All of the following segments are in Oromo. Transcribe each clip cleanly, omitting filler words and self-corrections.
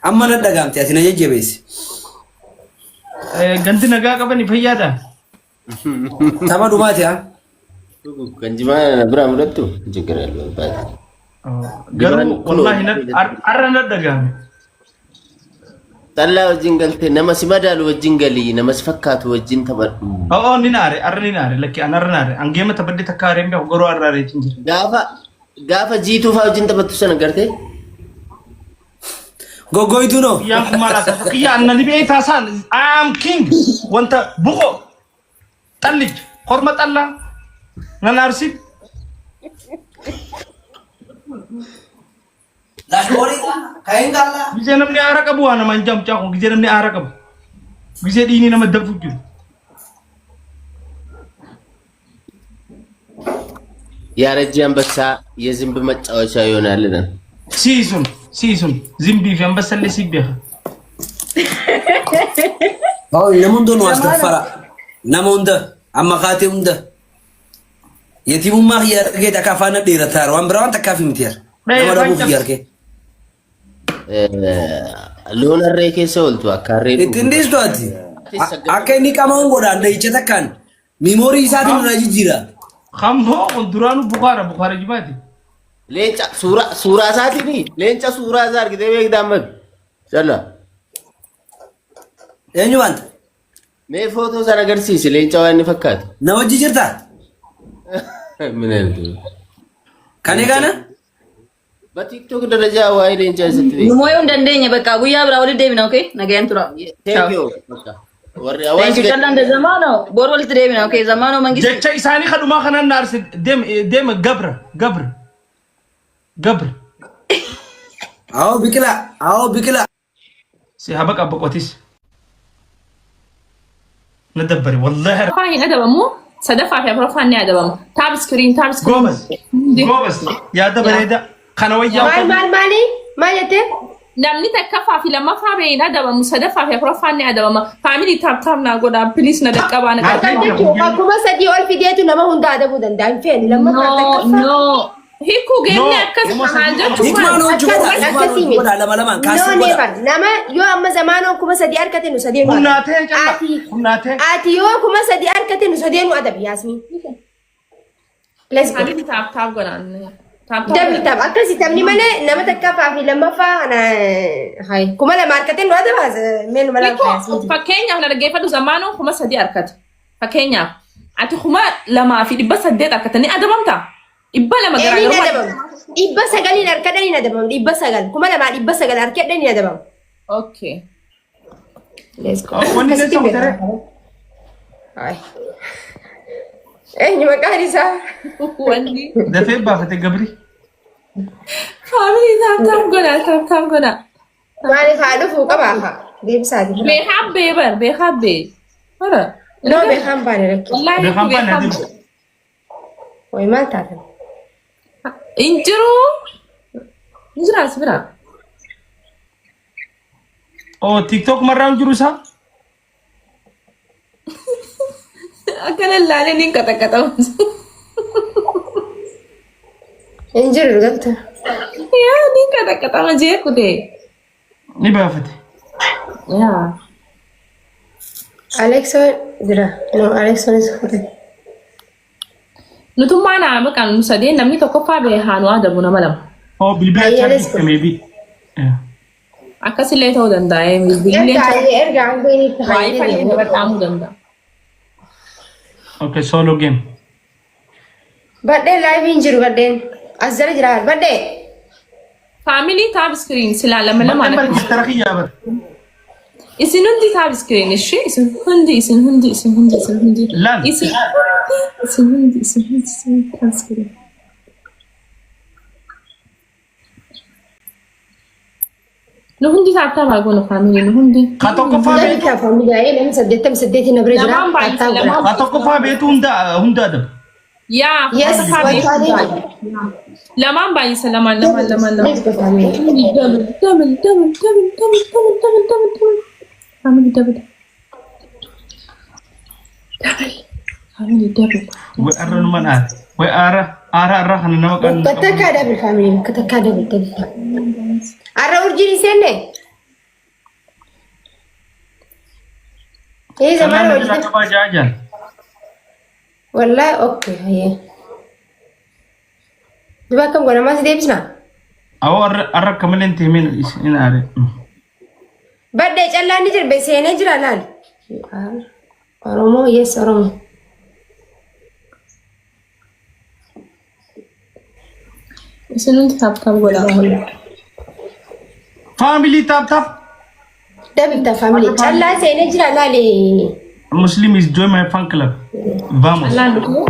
أما ندقامتي أتنا جيبيس قنت نقاقة بني فيادا تما دوماتي ها كان جماعة برام رتو جكر الباب قالوا والله أرنا ندقامي تلا وجنجلت نمس مدال وجنجلي نمس فكات وجن تبر نيناري أرنيناري لكن أنا رناري أنجيما تبدي تكارم بيا وقروا أراري تنجر غافا جيتو فا وجن تبتو سنة قرتي غوغويتو نو يا كمالا يا أنا نبي تاسان I'm king وانت بقو تلج حرمة الله ننارسي لا شوري كاين قالا bisa namni ara kabu ana manjam chako bisa namni ara kabu bisa dini nama dafu jul يا رجال بس يزن بمتعوش يونا لنا season zimbi fi ambassa le sibbeha نموندو نو استغفر نموند أما خاتم يتيم ما هي رجيت أكافانا ديرتار وان براون تكافي متير نما ربو خيار كي لون الريكي سولتو أكاري تنديس دواتي أكيني كمان غدا نيجي تكان ميموري ساتي نراجي جيرا خمبو قدرانو بخارة جماعتي لينچا سورا ساتي ني لينچا سورا زار كده بيك دامك چلا أينو أنت مي فوتو سارا غرسيس لينچا واني فكات نوجي جرتا من الدو كاني كانا بتيك توك درجة واي لينچا ستري Numoy undandenya baka guya bra wali devina okay nagayan tura. thank you وري Thank أواز you jalan de zamano bor wali devina okay zamano mangi. jecha isani khaduma khana nars dem gabr أو بكلا si habak abakotis ندبري والله فاهين أدبمو صدفة في أبرو فاني أدبمو تاب سكرين قوبس يا دبري دا خنويا مالي مالته namni takkafa fi lama fa be na da ba musadafa fi profa ne da ba family tap na goda please na da kaba na kuma sadi ol fidetu lama hunda da budan dan fe lama no hiku genne akas hanja ولا لما كاسي ولا nama yo amma zamano kuma sadi arkate nu sadi kunnate ati yo kuma sadi arkate nu sadi nu adab yasmi let's go family tap goda دبل تاب أكاسي تامني ماله نما تكافى في لما فا أنا هاي كمالا ماركتين هذا بس من ملا fakenya na gefa du zamano kuma sadi arkat fakenya ati kuma lama fi dibba sadde arkata ni adamamta ibba lama gara ibba sagali arkada ni nadabam ibba sagal kumala ma ibba sagal arkada ni nadabam okay let's go wani ne sautere هاي إيه نمكاني صح wandi da fe ba fate gabri family tap goda ما لي خالف وقبعها دي بسادي be habbe ora لا بخام باني لك wallahi be khampana di وي ما تعرف injiro sibra oh tiktok marang jurusa akala lale nin kata انجر رجعت ya nin kata maje ku de ni ba fate ya أليكسو درا نو أليكسو نسخته nutum mana makan musade namni to ko fabe hanu ada buna malam oh bilbil chat maybe akasile to danda e bilbil ارجع عن بيني wai fa ni bertamu danda okay solo game بدي لايف انجر بدين أزر جرار بدي family tab screen sila lama man mana istarahi ya bar isin hundi tab screen ishi isin hundi lan isin hundi tab screen no hundi tab agono family no hundi khatoko fa لا كافة مجاي لين سديتي نبرة Lamang ba? جرار khatoko fa be hunda da ya Yes, family what laman ba isa laman Let's go family double family double we arra no man we ara khana na kan كتكا دبل family كتكا دبل أرا أرجيني سنة ايه زمان أنا وجدت نجاك باجاجا. والله اوكي هي دبا كم قلنا ما سيدي بسنا أو أرك كمان أنت من هنا أري. بدي جلا نجر بس هي نجر لال أرومو يس أرومو Isin tap wala wala. Family tap tap. ده بنت فاميلي جلا سي نجر لالي Muslim is join my fan club. Vamos. Allah dulu.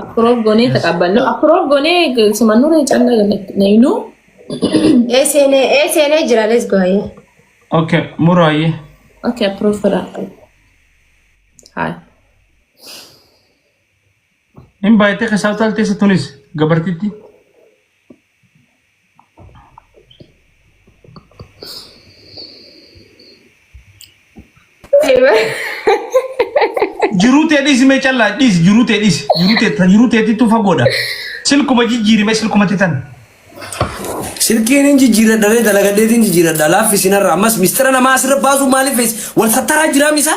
Approve gone takabal. No approve gone semanure challa nainu. ايه سي نجر let's go هي Okay, Murai. Okay, approve fara. Hi. In baite ka sautal te sa Tunis. Gabartiti. ايوه Jirute dis me challa dis jirute ti tu fagoda. Silkuma jijjiri me silkuma titan. silkiin inji jira dare dalagadee inji jira dalaafi sinarra ammas mistira nama asirra baasu maaliif fees wal sattaraa jira misa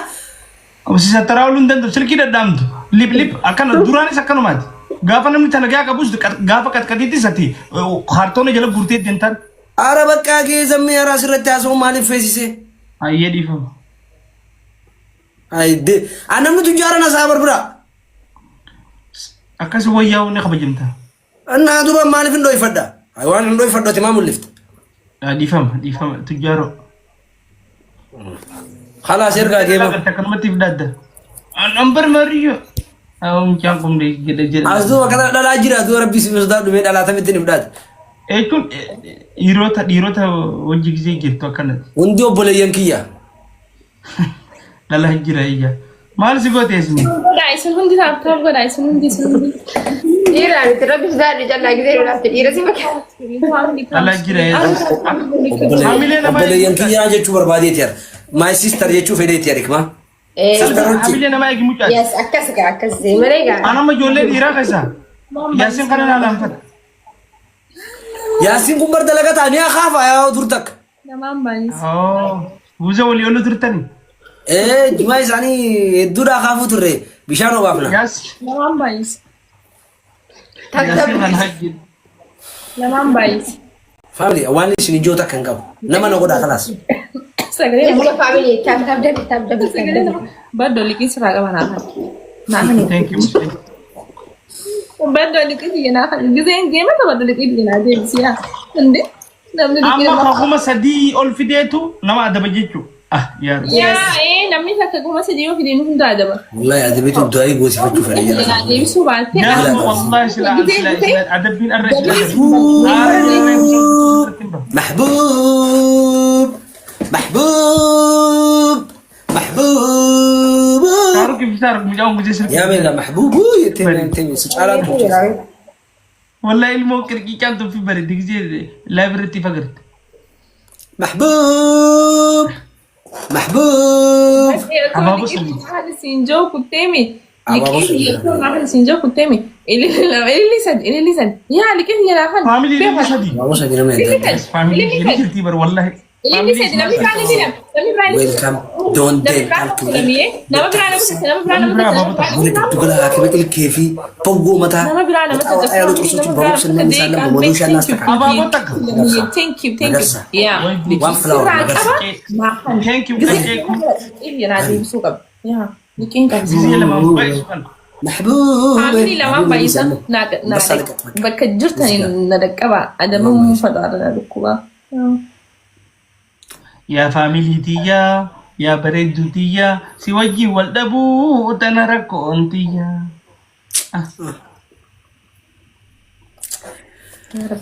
Osi satara ulun dandu silki dadamtu. Lip akana duranis akkanumati. Gaafa namni tana gaa qabus gaafa katkatiti sati hartoona jala gurtee dentan. ara bakkaa geezamee ara asirratti haasa'u maaliif feesise Ayyee dhiifama. ayde anamni tujjaara na saabar bira Akkas wayyaa ne kabajamta. annaa duba maaliif hin dhoyfadha ay waan hin dhoyfadhooti maa mul'ifta Dhiifama tujjaaro. khalaas ergaa geema Kanumatti fidadda. Nambar mariyo. Mucaan kun jedha. as duba kana dhalaa jira duba rabbii si sodaa dhumee dhalaatamitti ni fudhaate Kun dhiirota wajji gisee jirtu akkanatti. hundi obboleeyyan kiyya Dhalaa jira iyya. Maal si goote isin? Goda isin hundi tap goda isin hundi. إيران تربي زاد جلا كذا ولا تدير سمك Dhalaa jira obboleeyyan kiyyaa jechuu barbaadeeti yar my sister jechuu fedheeti yar ikma Hamilee namaa eegi mucaa. يس أكسك زي ما رجع Anama ijoollee dhiiraa keessaa. Yaasiin kana naa laanfata. yaasiin kun bar dalaga taanii akaafa yaa dur takka Naman banis. Buuza walii olu turtani. jimaa isaanii hedduudha akaafuu turre bishaan obaafna Yaas. Naman banis. Yaasiin kana hajji. Naman banis. family waan isin ijoo takka hin qabu nama na godhaa kalaas Sagale يلا فاميلي تاب baddo liqii sirraa qaba naakan. Thank you. Baddo liqii naakan. Gizeen geemata baddo liqii naa deebisiyaa. Inde namni liqii Amma kakuma sadii ol fideetu nama adaba jechuu. Yaa. namni takka kuma sadii yoo fidee nu hunda adaba. wallahi adabitu du'aa goosifachuu fedha jira Naa deebisuu baattee. Yaa wallahi sila adabbiin arra محبوب محبوب محبوب Taruh kibisar mujaw mujhe sirki. يا ميلا محبوب يتم سجارة Wallahi ilmoo kirkiichaan tuffii bareeddi gisee laabiratti fagarte. محبوب محبوب Abaaboo sirrii. Sinjoo kutteemi. Abaaboo sirrii. Sinjoo kutteemi. Ililisan. Yaa liqii nyaafan. Family ilmi sadii. ما وصل جنوم Family ilmi jirti bar wallahi. Ililisan. Namni biraan ni jira. Namni biraan ni jira. ويلكم دون ديل Nama biraan هنا تقول لها كيف الكيفي بوجو متى Nama biraan nama أيوة تصوت بروح سلمان مسلم بمدوش الناس تكلم Abaaboo takka. Thank you. Yeah. وان فلاور مدرسة Thank you. Yaa deebisuu qaba. Yaa liqiin qabdi. Gisee lama baay'ee kan. محبوب Family lamaan baay'isa bakka jirtan na dhaqqaba adabamu fadaadha na dhukkuba. Yaa faamilii tiyyaa, yaa bareedduu tiyyaa, si wajjin wal dhabuu tana rakkoon tiyyaa.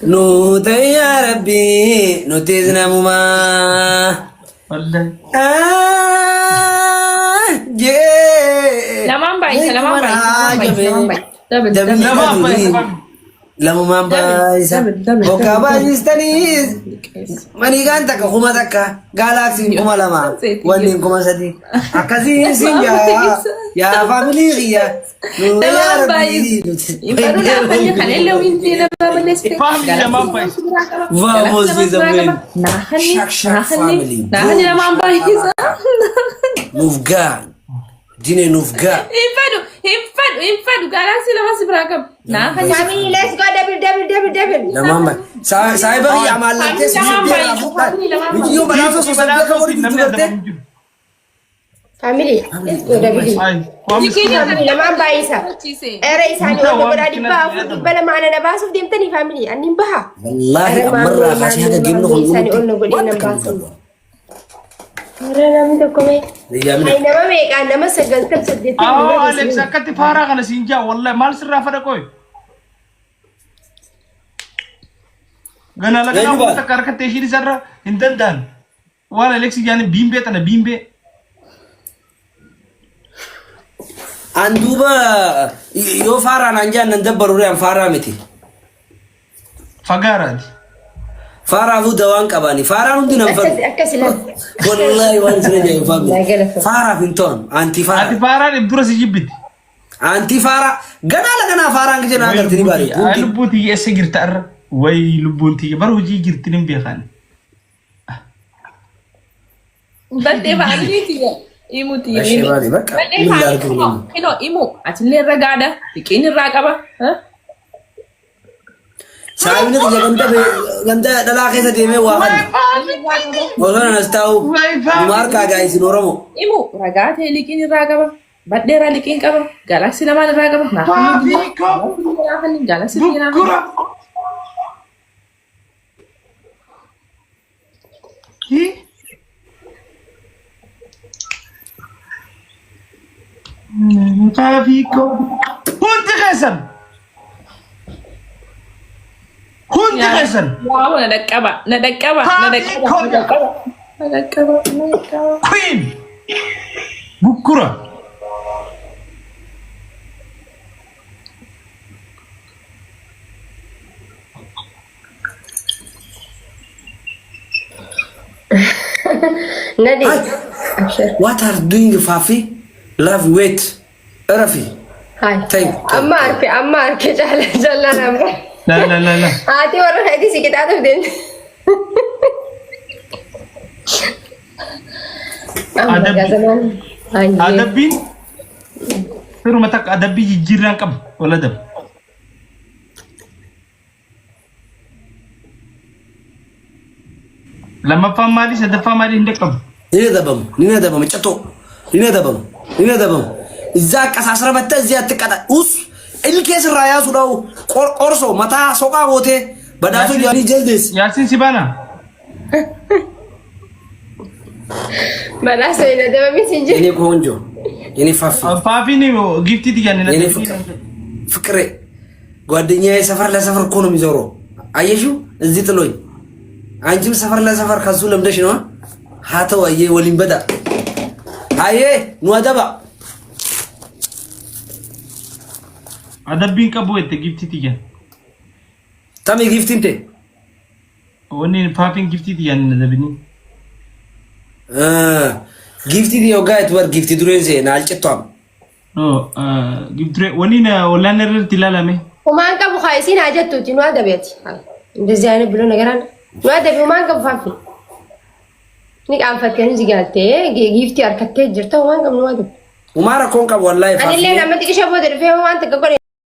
نوت يا ربي نوتيزنا مما Wallahi. Lamaan baay'isa. لما ما بايسا بوكا بايستنيز ماني كان تكا كوما تكا جالاكسي كوما لما ونين كوما سدي أكاسي سينجا يا فاميلي غيا Lamaan baay'isa. Ibaru na kanya kanila winti na babaleste. Family naman pa. Vamos Vizamwen Nahan Shak Shak family naman baay'isa. Move God ديني نوفقا infadu galaxy lama sibrakam na hanya family let's go double لما ما ساي بقى يعمل لك تسبيح فوق فيديو بنافس وصدق كوري فيديو family let's go double family لما بايسا اري ثاني ولا برادي با بلا معنا نباسف ديمتني family اني بها والله مره خاشي هذا جيم له ثاني قلنا قلنا نباسف أنا مدكمي. أنا ما بيك أنا ما سجلت بسديت. أليكس أكتي فارغ أنا سينجا والله ما لسه رافع كوي. أنا لقينا وقت كارك تيجي سرّا هندن دان. وأنا أليكس يعني بيمبي أنا بيمبي. عندوبا يو فارا نانجا ندبر وريان فارا متي. فقارد. فارا هو دوان كباني فارا ندي نفر. أكسلان. والله وان سنجا فامي. فارا فينتون أنتي فارا. أنتي فارا الدرا سيجيبت. أنتي فارا جنا فارا كذا ناقر تري باري. لبوتي يسجر تر وي لبوتي بروجي جرتين بيخان. بدي بعدني إيمو تيجي. أشياء بك. إنه إيمو أتلي الرجادة بكين الرجابة ها. سايب نك جندا دلا كيسة ديمه واحد. والله نستاو. مار كاجاي سنورمو. إيمو رجعت هي لكين الرجابة. بدي را لكين كابا. جالكسي لما الرجابة. نحن جالكسي فينا. Fafiko. Kunti kesan. Kunti kesan. Wow, nadakaba. Queen. Bukura. Nadi. What are doing Fafi? Love wait. Rafi. هاي طيب أما أركي جل نمبر لا هاتي ورا هاتي سكت عاطف دين Adabin Pero matak adabi jiran kam wala dab Lama pamali sa pamali hindi kam Nina dabam chato Nina dabam إزاك أساسا بتة زيادة كذا أوس الكيس الرئيس وراو قرصو متى سوكا غوته بدأتو يعني جلدس ياسين سبانا ما سوينا ده ما بيسنجي يعني كونجو يعني فافي نيو جيفتي دي يعني فكرة قادني سفر لسفر كونو ميزورو أيشو زيت لوي أنتم سفر لسفر خزول مدش نوا هاتوا أيه ولين بدأ أيه نوادبا Adabin ka buat gift tiga. Tami gift inte. Oni papin gift tiga ni adabini. Gift tiga yoga itu war gift dulu sih, nal cetom. Oh, gift oni na olaner tilala me. وما أنك بخايسين حاجات توتي نوادا بيتي إندزيانة بلو نجاران نوادا بيو ما أنك بفافي نيك عم فكرني زيجالتي جيفتي أركتي جرتا وما أنك نوادا وما ركون كاب والله أنا اللي أنا ما تيجي شافوا درفيه وما أنت كقولي